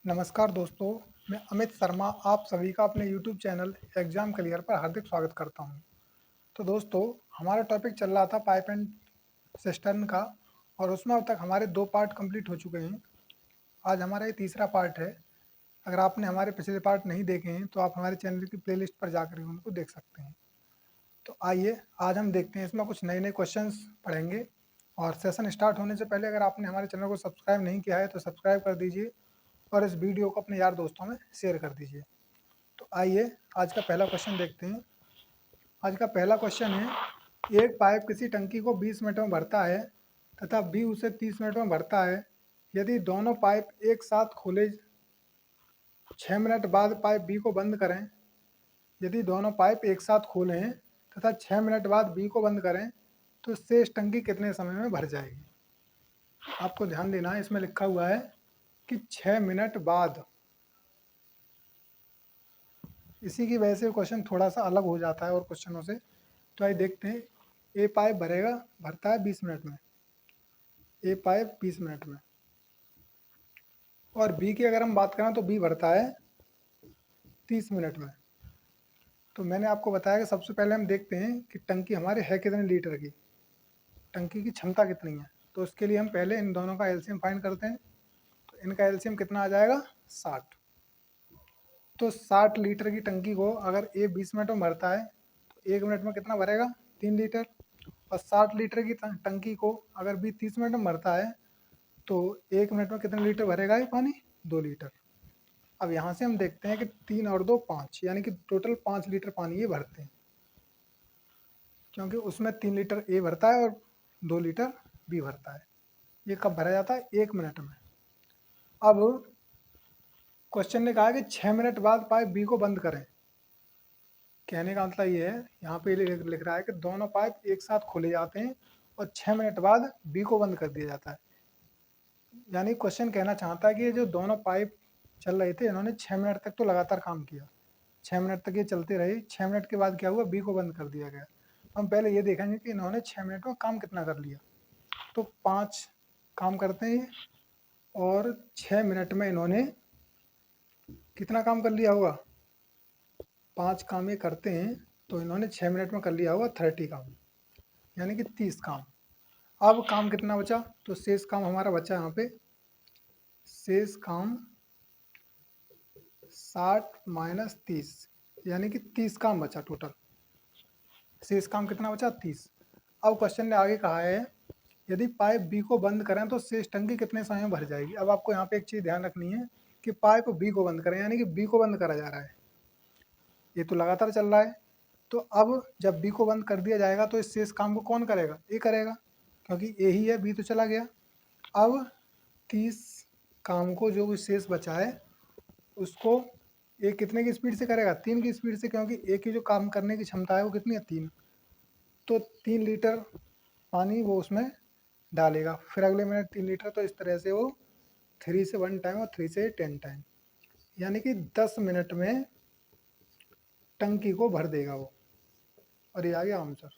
नमस्कार दोस्तों, मैं अमित शर्मा आप सभी का अपने YouTube चैनल एग्ज़ाम क्लियर पर हार्दिक स्वागत करता हूं। तो दोस्तों, हमारा टॉपिक चल रहा था पाइप एंड सिस्टर्न का और उसमें अब तक हमारे 2 पार्ट कंप्लीट हो चुके हैं। आज हमारा ये तीसरा पार्ट है। अगर आपने हमारे पिछले पार्ट नहीं देखे हैं तो आप हमारे चैनल की प्लेलिस्ट पर जाकर उनको देख सकते हैं। तो आइए आज हम देखते हैं, इसमें कुछ नए-नए क्वेश्चंस पढ़ेंगे और सेशन स्टार्ट होने से पहले अगर आपने हमारे चैनल को सब्सक्राइब नहीं किया है तो सब्सक्राइब कर दीजिए और इस वीडियो को अपने यार दोस्तों में शेयर कर दीजिए। तो आइए आज का पहला क्वेश्चन देखते हैं। आज का पहला क्वेश्चन है, एक पाइप किसी टंकी को 20 मिनट में भरता है तथा बी उसे 30 मिनट में भरता है। यदि दोनों पाइप एक साथ खोले 6 मिनट बाद पाइप बी को बंद करें। यदि दोनों पाइप एक साथ खोलें तथा 6 मिनट बाद बी को बंद करें तो शेष टंकी कितने समय में भर जाएगी। आपको ध्यान देना है, इसमें लिखा हुआ है कि 6 मिनट बाद। इसी की वजह से क्वेश्चन थोड़ा सा अलग हो जाता है और क्वेश्चनों से। तो आइए देखते हैं। ए पाइप भरता है 20 मिनट में। ए पाइप 20 मिनट में और बी की अगर हम बात करें तो बी भरता है 30 मिनट में। तो मैंने आपको बताया कि सबसे पहले हम देखते हैं कि टंकी हमारे है कितने लीटर की, टंकी की क्षमता कितनी है। तो उसके लिए हम पहले इन दोनों का एलसीएम फाइंड करते हैं। तो इनका एलसीएम कितना आ जाएगा, 60। तो 60 लीटर की टंकी को अगर ए 20 मिनट में भरता है तो 1 मिनट में कितना भरेगा, 3 लीटर। और 60 लीटर की टंकी को अगर बी 30 मिनट में भरता है तो 1 मिनट में कितने लीटर भरेगा ये पानी, 2 लीटर। अब यहाँ से हम देखते हैं कि 3 और 2 5, यानी कि टोटल 5 लीटर पानी ये भरते हैं, क्योंकि उसमें 3 लीटर ए भरता है और 2 लीटर बी भरता है। ये कब भरा जाता है, 1 मिनट में। अब क्वेश्चन ने कहा कि 6 मिनट बाद पाइप बी को बंद करें। कहने का मतलब ये है, यहाँ पे लिख रहा है कि दोनों पाइप एक साथ खोले जाते हैं और 6 मिनट बाद बी को बंद कर दिया जाता है। यानी क्वेश्चन कहना चाहता है कि ये जो दोनों पाइप चल रहे थे, इन्होंने 6 मिनट तक तो लगातार काम किया। 6 मिनट तक ये चलते रहे। 6 मिनट के बाद क्या हुआ, बी को बंद कर दिया गया। हम पहले ये देखेंगे कि इन्होंने 6 मिनट में काम कितना कर लिया। तो 5 काम करते हैं और 6 मिनट में इन्होंने कितना काम कर लिया होगा, 5 काम ये करते हैं तो इन्होंने 6 मिनट में कर लिया होगा 30 काम, यानी कि 30 काम। अब काम कितना बचा, तो शेष काम हमारा बचा यहाँ पे, शेष काम 60 माइनस 30, यानी कि 30 काम बचा टोटल। शेष काम कितना बचा, 30। अब क्वेश्चन ने आगे कहा है, यदि पाइप बी को बंद करें तो शेष टंकी कितने समय में भर जाएगी। अब आपको यहाँ पे एक चीज़ ध्यान रखनी है कि पाइप बी को बंद करें, यानी कि बी को बंद करा जा रहा है, ये तो लगातार चल रहा है। तो अब जब बी को बंद कर दिया जाएगा तो इस शेष काम को कौन करेगा, ए करेगा, क्योंकि ए ही है, बी तो चला गया। अब 30 काम को जो शेष बचा है उसको ए कितने की स्पीड से करेगा, 3 की स्पीड से, क्योंकि ए की जो काम करने की क्षमता है वो कितनी है, 3। तो 3 लीटर पानी वो उसमें डालेगा, फिर अगले मिनट 3 लीटर। तो इस तरह से वो 3 से 1 टाइम और 3 से 10 टाइम, यानी कि 10 मिनट में टंकी को भर देगा वो। और ये आ गया आंसर।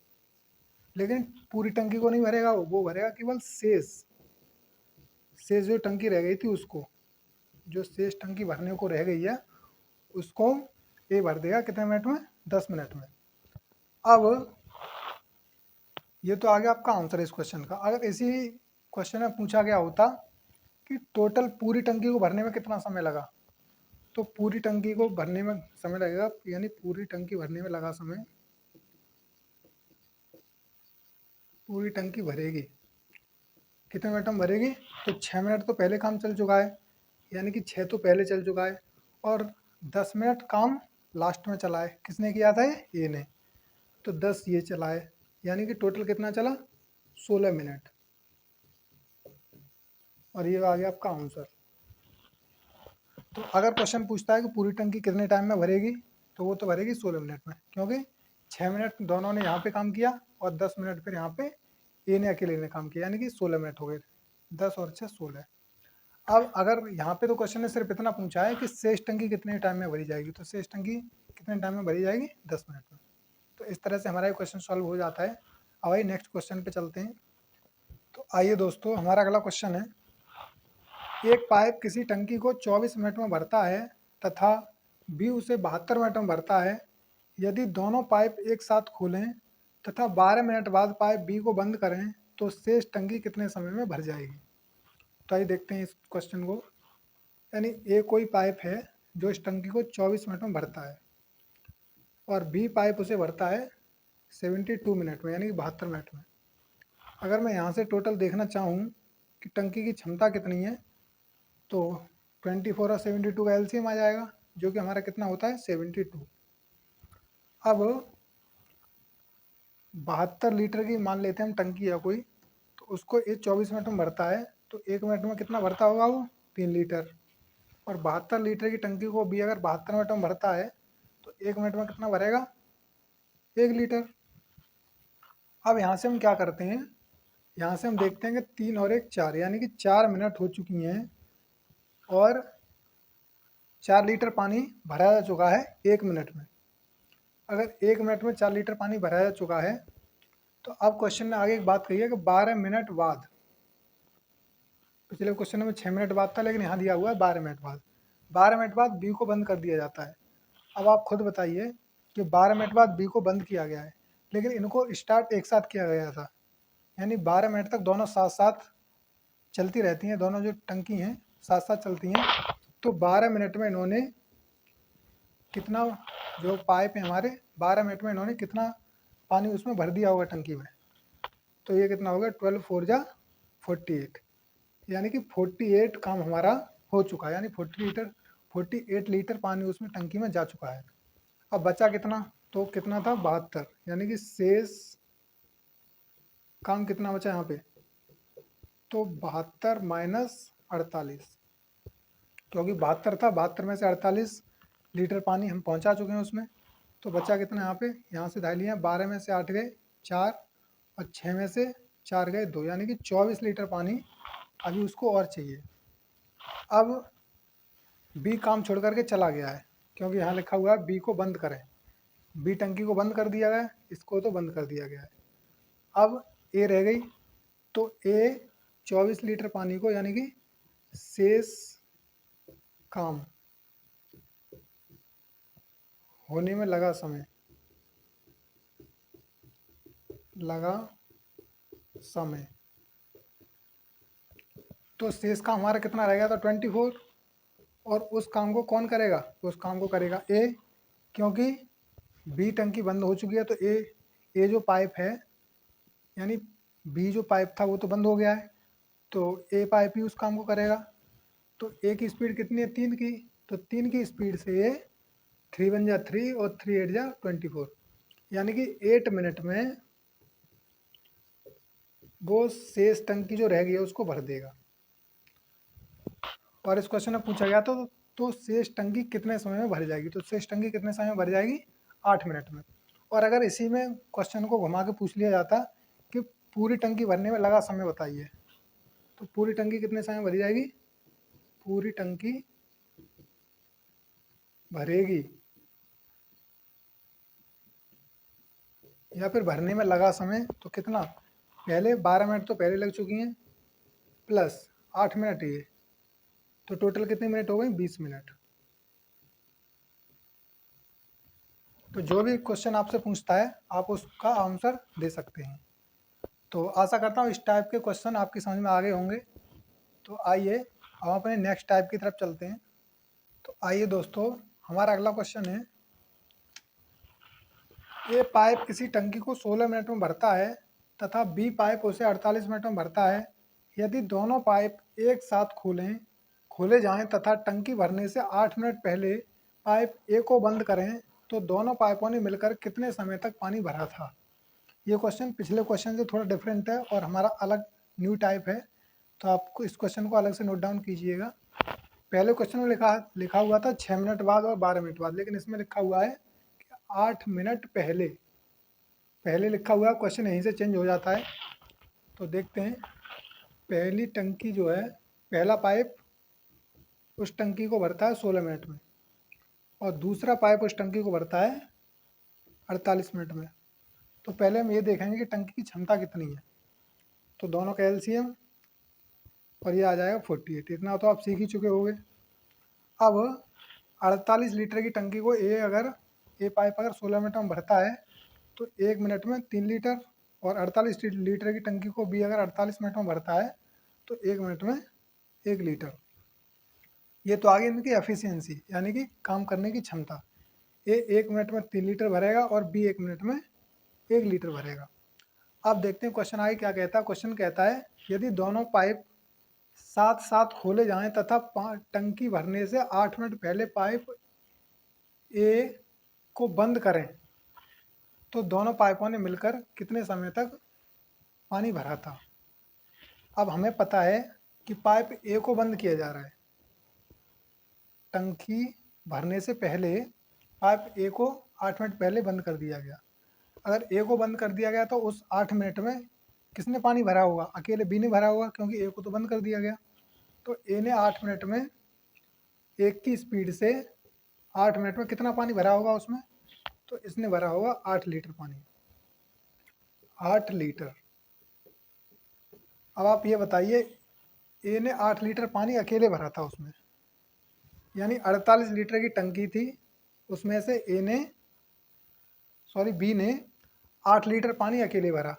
लेकिन पूरी टंकी को नहीं भरेगा वो भरेगा केवल शेष जो टंकी रह गई थी उसको, जो शेष टंकी भरने को रह गई है उसको ये भर देगा कितने मिनट में, 10 मिनट में। अब ये तो आ गया आपका आंसर इस क्वेश्चन का। अगर इसी क्वेश्चन में पूछा गया होता कि टोटल पूरी टंकी को भरने में कितना समय लगा, तो पूरी टंकी को भरने में समय लगेगा, यानी पूरी टंकी भरने में लगा समय, पूरी टंकी भरेगी कितने मिनट में भरेगी, तो 6 मिनट तो पहले काम चल चुका है, यानी कि 6 तो पहले चल चुका है और 10 मिनट काम लास्ट में चला है। किसने किया था ये ने, तो 10 ये चला है, यानी कि टोटल कितना चला, 16 मिनट। और ये आ गया आपका आंसर। तो अगर क्वेश्चन पूछता है कि पूरी टंकी कितने टाइम में भरेगी, तो वो तो भरेगी 16 मिनट में, क्योंकि 6 मिनट दोनों ने यहाँ पे काम किया और 10 मिनट फिर यहाँ पे ए ने अकेले ने काम किया, यानी कि 16 मिनट हो गए। 10 और 6 16। अब अगर यहाँ पे तो क्वेश्चन ने सिर्फ इतना पूछा है कि शेष टंकी कितने टाइम में भरी जाएगी, तो शेष टंकी कितने टाइम में भरी जाएगी, 10 मिनट में। तो इस तरह से हमारा ये क्वेश्चन सॉल्व हो जाता है। अब आइए नेक्स्ट क्वेश्चन पे चलते हैं। तो आइए दोस्तों, हमारा अगला क्वेश्चन है, एक पाइप किसी टंकी को 24 मिनट में भरता है तथा बी उसे 72 मिनट में भरता है। यदि दोनों पाइप एक साथ खोलें तथा 12 मिनट बाद पाइप बी को बंद करें तो शेष टंकी कितने समय में भर जाएगी। तो आइए देखते हैं इस क्वेश्चन को। यानी ए कोई पाइप है जो इस टंकी को 24 मिनट में भरता है और बी पाइप उसे भरता है 72 मिनट में, यानी कि 72 मिनट में। अगर मैं यहाँ से टोटल देखना चाहूँ कि टंकी की क्षमता कितनी है तो 24 और 72 का एलसीएम आ जाएगा, जो कि हमारा कितना होता है 72। अब 72 लीटर की मान लेते हैं हम टंकी है कोई, तो उसको ये 24 मिनट में भरता है, तो 1 मिनट में कितना भरता होगा वो 3 लीटर। और 72 लीटर की टंकी को भी अगर 72 मिनट में भरता है तो 1 मिनट में कितना भरेगा 1 लीटर। अब यहाँ से हम क्या करते हैं, यहाँ से हम देखते हैं कि 3 और 1 4, यानी कि 4 मिनट हो चुकी हैं और 4 लीटर पानी भरा जा चुका है 1 मिनट में। अगर 1 मिनट में 4 लीटर पानी भरा जा चुका है तो अब क्वेश्चन ने आगे एक बात कही है कि 12 मिनट बाद, पिछले क्वेश्चन में 6 मिनट बाद था लेकिन यहाँ दिया हुआ है 12 मिनट बाद, 12 मिनट बाद बी को बंद कर दिया जाता है। अब आप खुद बताइए कि 12 मिनट बाद बी को बंद किया गया है लेकिन इनको स्टार्ट एक साथ किया गया था, यानी 12 मिनट तक दोनों साथ साथ चलती रहती हैं, दोनों जो टंकी हैं साथ साथ चलती हैं। तो 12 मिनट में इन्होंने कितना, जो पाइप है हमारे, 12 मिनट में इन्होंने कितना पानी उसमें भर दिया होगा टंकी में, तो ये कितना होगा 12 4 जा 48, यानी कि 48 काम हमारा हो चुका है, यानी 48 लीटर पानी उसमें टंकी में जा चुका है। अब बचा कितना, तो कितना था 72, यानी कि शेष काम कितना बचा यहाँ पे, तो 72 माइनस 48, क्योंकि 72 था, 72 में से 48 लीटर पानी हम पहुँचा चुके हैं उसमें। तो बचा कितना यहाँ पे, यहाँ से ढाई लिया, 12 में से 8 गए 4 और 6 में से 4 गए 2, यानी कि 24 लीटर पानी अभी उसको और चाहिए। अब बी काम छोड़ करके चला गया है क्योंकि यहाँ लिखा हुआ है बी को बंद करें, बी टंकी को बंद कर दिया गया, इसको तो बंद कर दिया गया है। अब ए रह गई, तो ए 24 लीटर पानी को, यानी कि शेष काम होने में लगा समय, तो शेष काम हमारा कितना रहेगा, तो 24। और उस काम को कौन करेगा, उस काम को करेगा ए, क्योंकि बी टंकी बंद हो चुकी है, तो ए जो पाइप है, यानी बी जो पाइप था वो तो बंद हो गया है, तो ए पाइप ही उस काम को करेगा। तो ए की स्पीड कितनी है 3 की, तो 3 की स्पीड से ये 3 1 जा 3 और 3 8 जा 24, यानी कि 8 मिनट में वो शेष टंकी जो रह गई है उसको भर देगा। और इस क्वेश्चन में पूछा गया तो शेष टंकी कितने समय में भर जाएगी, तो शेष टंकी कितने समय में भर जाएगी 8 मिनट में। और अगर इसी में क्वेश्चन को घुमा के पूछ लिया जाता कि पूरी टंकी भरने में लगा समय बताइए, तो पूरी टंकी कितने समय में भरी जाएगी, पूरी टंकी भरेगी या फिर भरने में लगा समय तो कितना, पहले 12 मिनट तो पहले लग चुकी हैं प्लस 8 मिनट ये, तो टोटल कितने मिनट हो गए 20 मिनट। तो जो भी क्वेश्चन आपसे पूछता है आप उसका आंसर दे सकते हैं। तो आशा करता हूँ इस टाइप के क्वेश्चन आपकी समझ में आ गए होंगे। तो आइए हम अपने नेक्स्ट टाइप की तरफ चलते हैं। तो आइए दोस्तों, हमारा अगला क्वेश्चन है, ए पाइप किसी टंकी को 16 मिनट में भरता है तथा बी पाइप उसे 48 मिनट में भरता है। यदि दोनों पाइप एक साथ खोले जाएं तथा टंकी भरने से 8 मिनट पहले पाइप ए को बंद करें तो दोनों पाइपों ने मिलकर कितने समय तक पानी भरा था। ये क्वेश्चन पिछले क्वेश्चन से थोड़ा डिफरेंट है और हमारा अलग न्यू टाइप है, तो आपको इस क्वेश्चन को अलग से नोट डाउन कीजिएगा। पहले क्वेश्चन में लिखा हुआ था 6 मिनट बाद और 12 मिनट बाद, लेकिन इसमें लिखा हुआ है कि 8 मिनट पहले पहले लिखा हुआ है, क्वेश्चन यहीं से चेंज हो जाता है। तो देखते हैं, पहली टंकी जो है, पहला पाइप उस टंकी को भरता है 16 मिनट में और दूसरा पाइप उस टंकी को भरता है 48 मिनट में। तो पहले हम ये देखेंगे कि टंकी की क्षमता कितनी है। तो दोनों का एलसीएम और ये आ जाएगा 48। इतना तो आप सीख ही चुके होंगे। अब 48 लीटर की टंकी को ए पाइप अगर 16 मिनट में भरता है तो 1 मिनट में 3 लीटर, और 48 लीटर की टंकी को बी अगर 48 मिनट में भरता है तो 1 मिनट में 1 लीटर। ये तो आगे इनकी एफिशिएंसी यानी कि काम करने की क्षमता। ए 1 मिनट में 3 लीटर भरेगा और बी 1 मिनट में 1 लीटर भरेगा। अब देखते हैं क्वेश्चन आगे क्या कहता है। क्वेश्चन कहता है यदि दोनों पाइप साथ साथ खोले जाएं तथा टंकी भरने से 8 मिनट पहले पाइप ए को बंद करें तो दोनों पाइपों ने मिलकर कितने समय तक पानी भरा था। अब हमें पता है कि पाइप ए को बंद किया जा रहा है, टंकी भरने से पहले पाइप ए को 8 मिनट पहले बंद कर दिया गया। अगर ए को बंद कर दिया गया तो उस 8 मिनट में किसने पानी भरा होगा? अकेले बी ने भरा होगा, क्योंकि ए को तो बंद कर दिया गया। तो ए ने 8 मिनट में एक की स्पीड से 8 मिनट में कितना पानी भरा होगा उसमें? तो इसने भरा होगा 8 लीटर पानी, 8 लीटर। अब आप ये बताइए, ए ने 8 लीटर पानी अकेले भरा था उसमें, यानी 48 लीटर की टंकी थी, उसमें से बी ने 8 लीटर पानी अकेले भरा।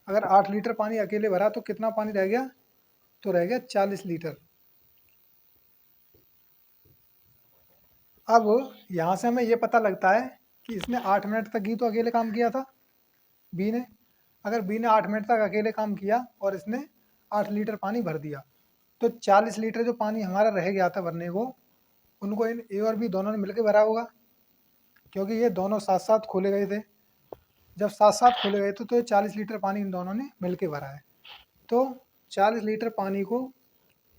अगर 8 लीटर पानी अकेले भरा तो कितना पानी रह गया? तो रह गया 40 लीटर। अब यहाँ से हमें ये पता लगता है कि इसने 8 मिनट तक ही तो अकेले काम किया था बी ने। अगर बी ने 8 मिनट तक अकेले काम किया और इसने 8 लीटर पानी भर दिया तो 40 लीटर जो पानी हमारा रह गया था भरने को, उनको इन ए और बी दोनों ने मिलकर भरा होगा, क्योंकि ये दोनों साथ साथ खोले गए थे। जब साथ साथ खोले गए थे तो ये 40 लीटर पानी इन दोनों ने मिलकर भरा है। तो 40 लीटर पानी को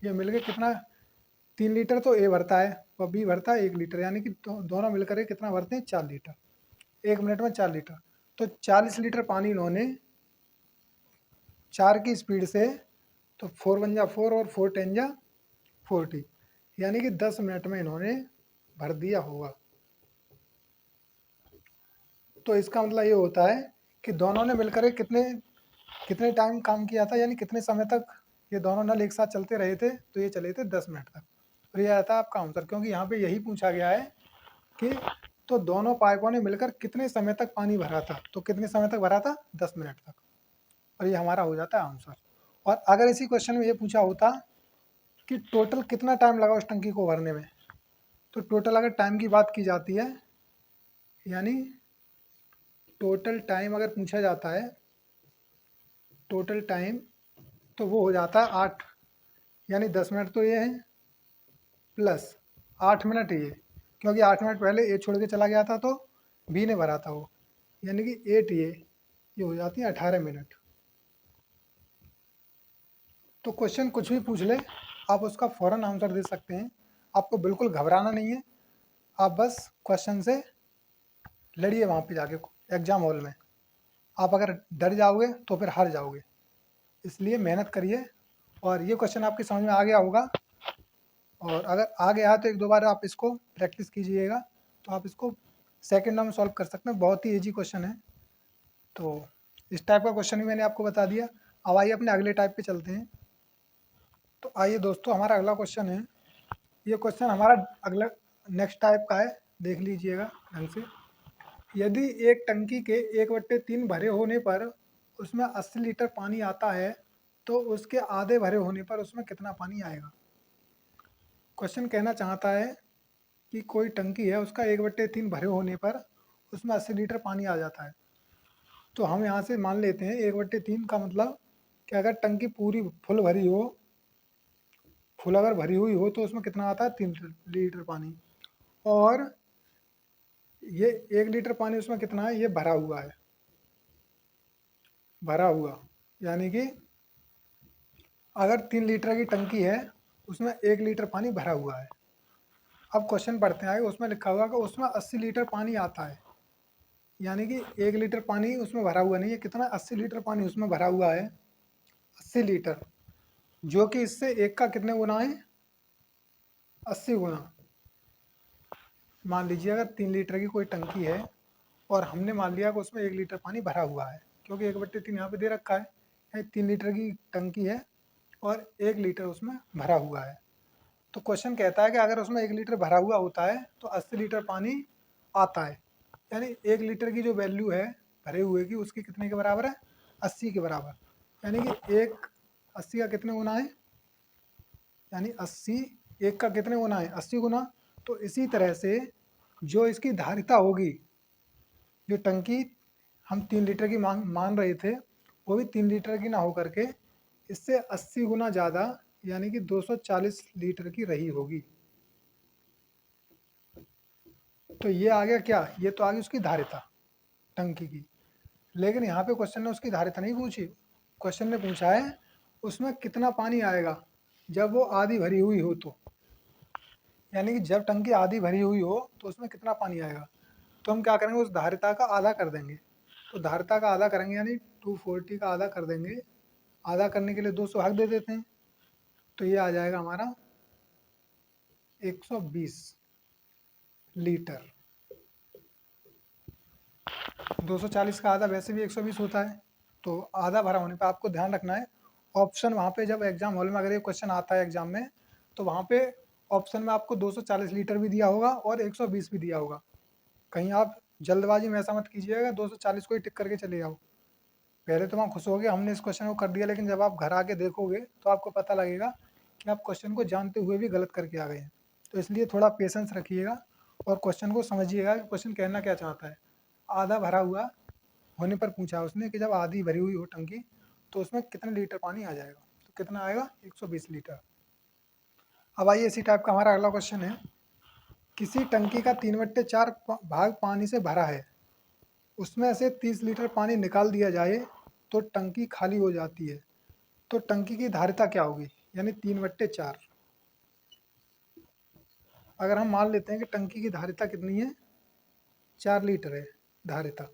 ये मिलके कितना, 3 लीटर तो ए भरता है और बी भरता है 1 लीटर, यानी कि दोनों मिलकर के कितना भरते हैं? 4 लीटर। 1 मिनट में 4 लीटर। तो 40 लीटर पानी इन्होंने 4 की स्पीड से, तो 4 वन जा 4 और 4 10 जा 40, यानी कि 10 मिनट में इन्होंने भर दिया होगा। तो इसका मतलब ये होता है कि दोनों ने मिलकर के कितने कितने टाइम काम किया था, यानी कितने समय तक ये दोनों नल एक साथ चलते रहे थे? तो ये चले थे 10 मिनट तक। और ये आता है आपका आंसर, क्योंकि यहाँ पे यही पूछा गया है कि तो दोनों पाइपों ने मिलकर कितने समय तक पानी भरा था। तो कितने समय तक भरा था? 10 मिनट तक। और ये हमारा हो जाता है आंसर। और अगर इसी क्वेश्चन में ये पूछा होता कि टोटल कितना टाइम लगा उस टंकी को भरने में, तो टोटल अगर टाइम की बात की जाती है, यानी टोटल टाइम अगर पूछा जाता है, टोटल टाइम, तो वो हो जाता है 8, यानी 10 मिनट तो ये है प्लस 8 मिनट ये, क्योंकि 8 मिनट पहले ए छोड़ के चला गया था तो बी ने भरा था वो, यानी कि 8 ये हो जाती है 18 मिनट। तो क्वेश्चन कुछ भी पूछ ले आप उसका फ़ौरन आंसर दे सकते हैं, आपको बिल्कुल घबराना नहीं है। आप बस क्वेश्चन से लड़िए वहाँ पे जाके एग्ज़ाम हॉल में। आप अगर डर जाओगे तो फिर हार जाओगे, इसलिए मेहनत करिए। और ये क्वेश्चन आपके समझ में आ गया होगा, और अगर आ गया तो एक दो बार आप इसको प्रैक्टिस कीजिएगा तो आप इसको सेकंडों में सॉल्व कर सकते हैं। बहुत ही ईजी क्वेश्चन है। तो इस टाइप का क्वेश्चन भी मैंने आपको बता दिया। अब आइए अपने अगले टाइप पे चलते हैं। तो आइए दोस्तों, हमारा अगला क्वेश्चन है, ये क्वेश्चन हमारा अगला नेक्स्ट टाइप का है, देख लीजिएगा ढंग से। यदि एक टंकी के 1/3 भरे होने पर उसमें 80 लीटर पानी आता है तो उसके आधे भरे होने पर उसमें कितना पानी आएगा? क्वेश्चन कहना चाहता है कि कोई टंकी है, उसका 1/3 भरे होने पर उसमें 80 लीटर पानी आ जाता है। तो हम यहाँ से मान लेते हैं 1/3 का मतलब कि अगर टंकी पूरी फुल भरी हो, फुल अगर भरी हुई हो तो उसमें कितना आता है? 3 लीटर पानी। और ये 1 लीटर पानी उसमें कितना है? ये भरा हुआ है, भरा हुआ, यानी कि अगर 3 लीटर की टंकी है उसमें 1 लीटर पानी भरा हुआ है। अब क्वेश्चन पढ़ते हैं, उसमें लिखा हुआ कि उसमें 80 लीटर पानी आता है, यानी कि 1 लीटर पानी उसमें भरा हुआ नहीं है, कितना? 80 लीटर पानी उसमें भरा हुआ है, 80 लीटर, जो कि इससे एक का कितने गुना है? 80 गुना। मान लीजिए अगर 3 लीटर की कोई टंकी है और हमने मान लिया कि उसमें 1 लीटर पानी भरा हुआ है, क्योंकि 1/3 यहाँ पे दे रखा है, 3 लीटर की टंकी है और 1 लीटर उसमें भरा हुआ है। तो क्वेश्चन कहता है कि अगर उसमें 1 लीटर भरा हुआ होता है तो 80 लीटर पानी आता है। यानी 1 लीटर की जो वैल्यू है भरे हुए की, उसकी कितने के बराबर है? 80 के बराबर। यानी कि एक 80 का कितने गुना है? यानी 80 एक का कितने गुना है? 80 गुना। तो इसी तरह से जो इसकी धारिता होगी, जो टंकी हम 3 लीटर की मान रहे थे, वो भी 3 लीटर की ना हो करके इससे 80 गुना ज़्यादा यानी कि 240 लीटर की रही होगी। तो ये आ गया क्या? ये तो आ गई उसकी धारिता टंकी की। लेकिन यहाँ पे क्वेश्चन ने उसकी धारिता नहीं पूछी। क्वेश्चन ने पूछा है उसमें कितना पानी आएगा जब वो आधी भरी हुई हो। तो यानी कि जब टंकी आधी भरी हुई हो तो उसमें कितना पानी आएगा। तो हम क्या करेंगे, उस धारिता का आधा कर देंगे। तो धारिता का आधा करेंगे यानी 240 का आधा कर देंगे। आधा करने के लिए 200 भाग दे देते हैं, तो ये आ जाएगा हमारा 120 लीटर। 240 का आधा वैसे भी 120 होता है। तो आधा भरा होने पर आपको ध्यान रखना है, ऑप्शन वहाँ पे जब एग्जाम हॉल में अगर ये क्वेश्चन आता है एग्जाम में, तो वहाँ पे ऑप्शन में आपको 240 लीटर भी दिया होगा और 120 भी दिया होगा। कहीं आप जल्दबाजी में ऐसा मत कीजिएगा 240 को ही टिक करके चले जाओ। पहले तो वहाँ खुश हो गए हमने इस क्वेश्चन को कर दिया, लेकिन जब आप घर आके देखोगे तो आपको पता लगेगा कि आप क्वेश्चन को जानते हुए भी गलत करके आ गए हैं। तो इसलिए थोड़ा पेशेंस रखिएगा और क्वेश्चन को समझिएगा कि क्वेश्चन कहना क्या चाहता है। आधा भरा हुआ होने पर पूछा उसने कि जब आधी भरी हुई हो टंकी तो उसमें कितने लीटर पानी आ जाएगा। तो कितना आएगा? 120 लीटर। अब आइए इसी टाइप का हमारा अगला क्वेश्चन है। किसी टंकी का 3/4 भाग पानी से भरा है, उसमें से 30 लीटर पानी निकाल दिया जाए तो टंकी खाली हो जाती है। तो टंकी की धारिता क्या होगी? यानी 3/4। अगर हम मान लेते हैं कि टंकी की धारिता कितनी है? 4 लीटर है धारिता।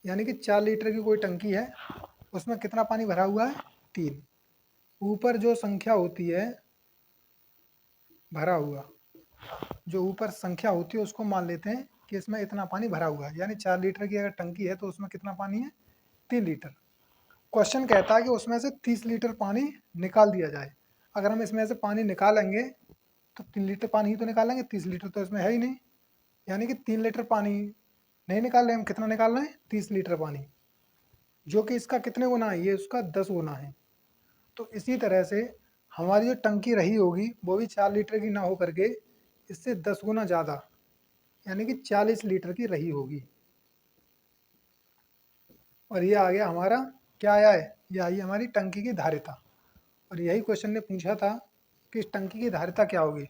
यानी कि 4 लीटर की कोई टंकी है, उसमें कितना पानी भरा हुआ है? 3। ऊपर जो संख्या होती है भरा हुआ, जो ऊपर संख्या होती है उसको मान लेते हैं कि इसमें इतना पानी भरा हुआ है। यानी 4 लीटर की अगर टंकी है तो उसमें कितना पानी है? 3 लीटर। क्वेश्चन कहता है कि उसमें से 30 लीटर पानी निकाल दिया जाए। अगर हम इसमें से पानी निकालेंगे तो 3 लीटर पानी ही तो निकालेंगे, 30 लीटर तो इसमें है ही नहीं। यानी कि 3 लीटर पानी नहीं निकाल रहे हम, कितना निकाल रहे हैं? 30 लीटर पानी, जो कि इसका कितने गुना है? ये उसका 10 गुना है। तो इसी तरह से हमारी जो टंकी रही होगी वो भी 4 लीटर की ना हो करके इससे 10 गुना ज़्यादा यानी कि 40 लीटर की रही होगी। और ये आ गया हमारा, क्या आया है? ये आई हमारी टंकी की धारिता। और यही क्वेश्चन ने पूछा था कि इस टंकी की धारिता क्या होगी,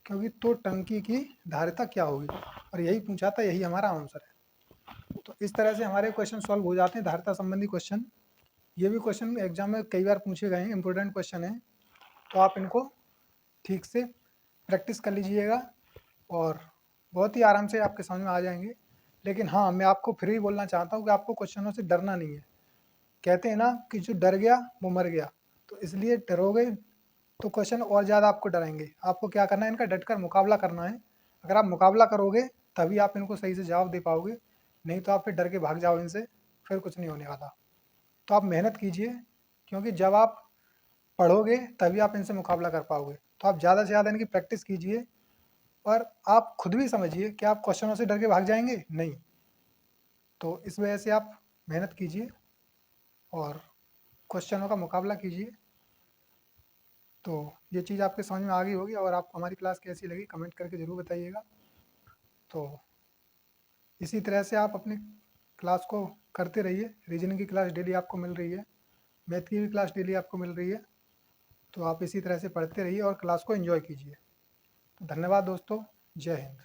क्योंकि तो टंकी की धारिता क्या होगी, और यही पूछा था, यही हमारा आंसर है। तो इस तरह से हमारे क्वेश्चन सॉल्व हो जाते हैं, धारिता संबंधी क्वेश्चन। ये भी क्वेश्चन एग्जाम में कई बार पूछे गए हैं, इंपॉर्टेंट क्वेश्चन है। तो आप इनको ठीक से प्रैक्टिस कर लीजिएगा और बहुत ही आराम से आपके समझ में आ जाएंगे। लेकिन हाँ, मैं आपको फिर भी बोलना चाहता हूँ कि आपको क्वेश्चनों से डरना नहीं है। कहते हैं ना कि जो डर गया वो मर गया। तो इसलिए डरोगे तो क्वेश्चन और ज़्यादा आपको डराएंगे। आपको क्या करना है? इनका डटकर मुकाबला करना है। अगर आप मुकाबला करोगे तभी आप इनको सही से जवाब दे पाओगे, नहीं तो आप फिर डर के भाग जाओ इनसे, फिर कुछ नहीं होने वाला। तो आप मेहनत कीजिए, क्योंकि जब आप पढ़ोगे तभी आप इनसे मुकाबला कर पाओगे। तो आप ज़्यादा से ज़्यादा इनकी प्रैक्टिस कीजिए और आप खुद भी समझिए कि आप क्वेश्चनों से डर के भाग जाएंगे नहीं। तो इस वजह से आप मेहनत कीजिए और क्वेश्चनों का मुकाबला कीजिए। तो ये चीज़ आपके समझ में आ गई होगी। और आपको हमारी क्लास कैसी लगी कमेंट करके ज़रूर बताइएगा। तो इसी तरह से आप अपनी क्लास को करते रहिए। रीजनिंग की क्लास डेली आपको मिल रही है, मैथ की भी क्लास डेली आपको मिल रही है। तो आप इसी तरह से पढ़ते रहिए और क्लास को एंजॉय कीजिए। तो धन्यवाद दोस्तों, जय हिंद।